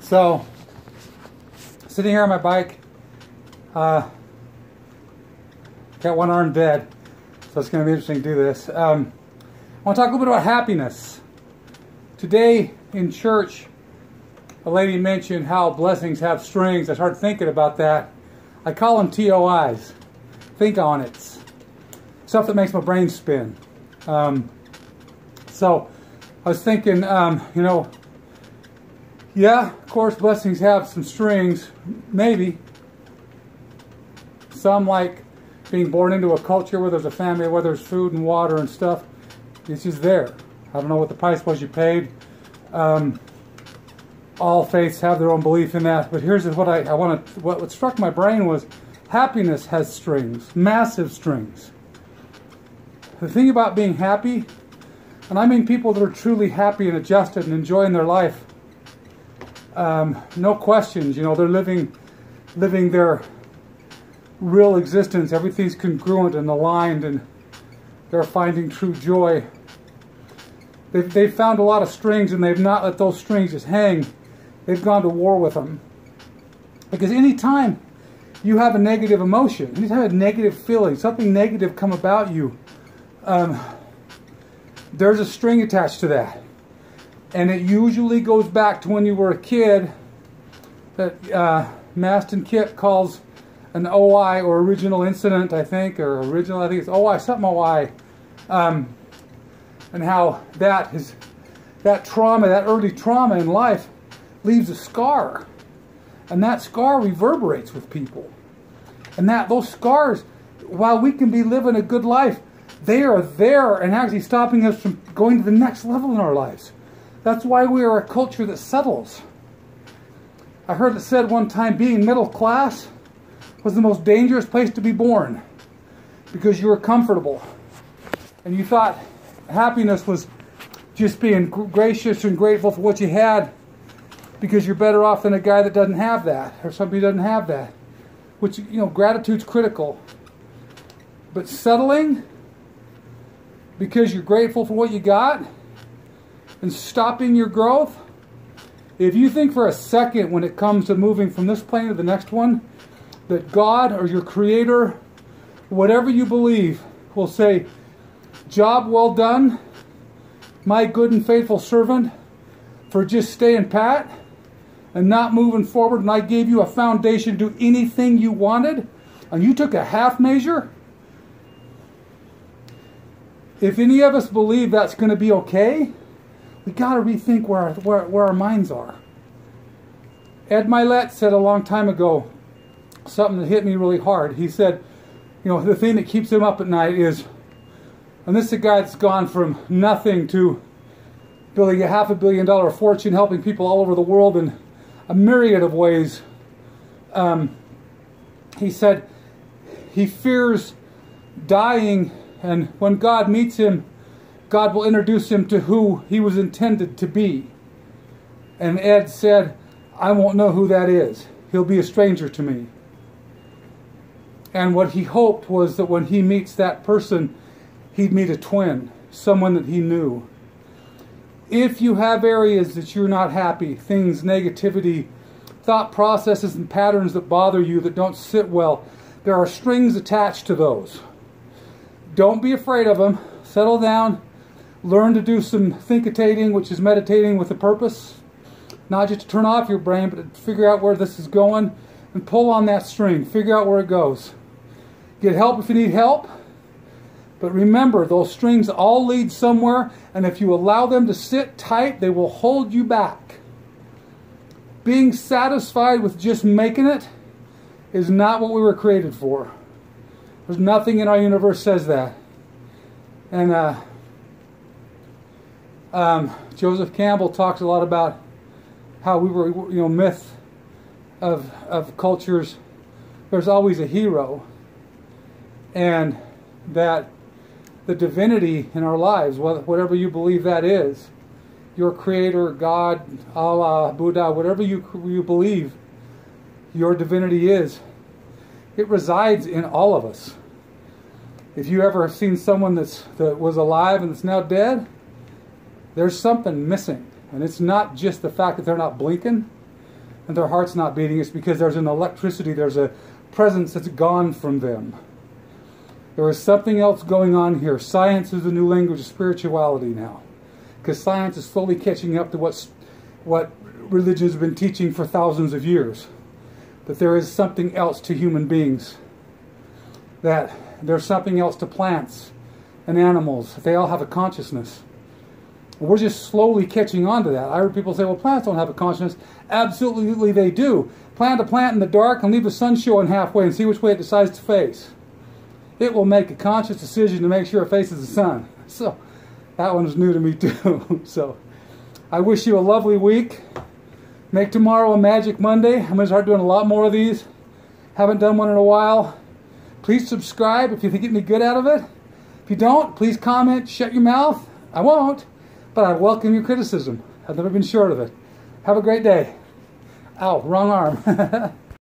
So, sitting here on my bike, got one arm dead, so it's going to be interesting to do this. I want to talk a little bit about happiness. Today in church, a lady mentioned how blessings have strings. I started thinking about that. I call them TOIs, think on it. Stuff that makes my brain spin. So I was thinking, yeah, of course blessings have some strings, maybe. Some, like being born into a culture where there's a family, where there's food and water and stuff, it's just there. I don't know what the price was you paid. All faiths have their own belief in that, but here's what struck my brain was happiness has strings, massive strings. The thing about being happy, and I mean people that are truly happy and adjusted and enjoying their life, no questions, they're living their real existence. Everything's congruent and aligned, and they're finding true joy. They've found a lot of strings, and they've not let those strings just hang. They've gone to war with them. Because anytime you have a negative emotion, anytime you have a negative feeling, something negative come about you, there's a string attached to that. And it usually goes back to when you were a kid, that Maston Kip calls an OI, or original incident, I think it's OI, something OI. And how that trauma, that early trauma in life, leaves a scar. And that scar reverberates with people. And those scars, while we can be living a good life, they are there and actually stopping us from going to the next level in our lives. That's why we are a culture that settles. I heard it said one time, being middle class was the most dangerous place to be born, because you were comfortable. And you thought happiness was just being gracious and grateful for what you had, because you're better off than a guy that doesn't have that, or somebody who doesn't have that. Which, gratitude's critical. But settling because you're grateful for what you got and stopping your growth, if you think for a second when it comes to moving from this plane to the next one, that God or your Creator, whatever you believe, will say, job well done, my good and faithful servant, for just staying pat and not moving forward, and I gave you a foundation to do anything you wanted, and you took a half measure. If any of us believe that's going to be okay, we got to rethink where our minds are. Ed Milet said a long time ago something that hit me really hard. He said, the thing that keeps him up at night is, and this is a guy that's gone from nothing to building a $500 million fortune, helping people all over the world in a myriad of ways. He said he fears dying, and when God meets him, God will introduce him to who he was intended to be. And Ed said, I won't know who that is. He'll be a stranger to me. And what he hoped was that when he meets that person, he'd meet a twin, someone that he knew. If you have areas that you're not happy, things, negativity, thought processes and patterns that bother you, that don't sit well, there are strings attached to those. Don't be afraid of them. Settle down. Learn to do some thinkitating, which is meditating with a purpose. Not just to turn off your brain, but to figure out where this is going and pull on that string. Figure out where it goes. Get help if you need help. But remember, those strings all lead somewhere, and if you allow them to sit tight, they will hold you back. Being satisfied with just making it is not what we were created for. There's nothing in our universe says that. And Joseph Campbell talks a lot about how we were, myth of cultures. There's always a hero, and that the divinity in our lives, whatever you believe that is, your Creator, God, Allah, Buddha, whatever you believe your divinity is, it resides in all of us. If you ever have seen someone that was alive and that's now dead, there's something missing. And it's not just the fact that they're not blinking and their heart's not beating. It's because there's an electricity, there's a presence that's gone from them. There is something else going on here. Science is the new language of spirituality now. Because science is slowly catching up to what religion has been teaching for thousands of years. That there is something else to human beings. That there's something else to plants and animals. They all have a consciousness. We're just slowly catching on to that. I heard people say, well, plants don't have a consciousness. Absolutely they do. Plant a plant in the dark and leave the sun showing halfway and see which way it decides to face. It will make a conscious decision to make sure it faces the sun. So that one's new to me too. So I wish you a lovely week. Make tomorrow a Magic Monday. I'm going to start doing a lot more of these. Haven't done one in a while. Please subscribe if you think you get any good out of it. If you don't, please comment, shut your mouth. I won't, but I welcome your criticism. I've never been short of it. Have a great day. Ow, wrong arm.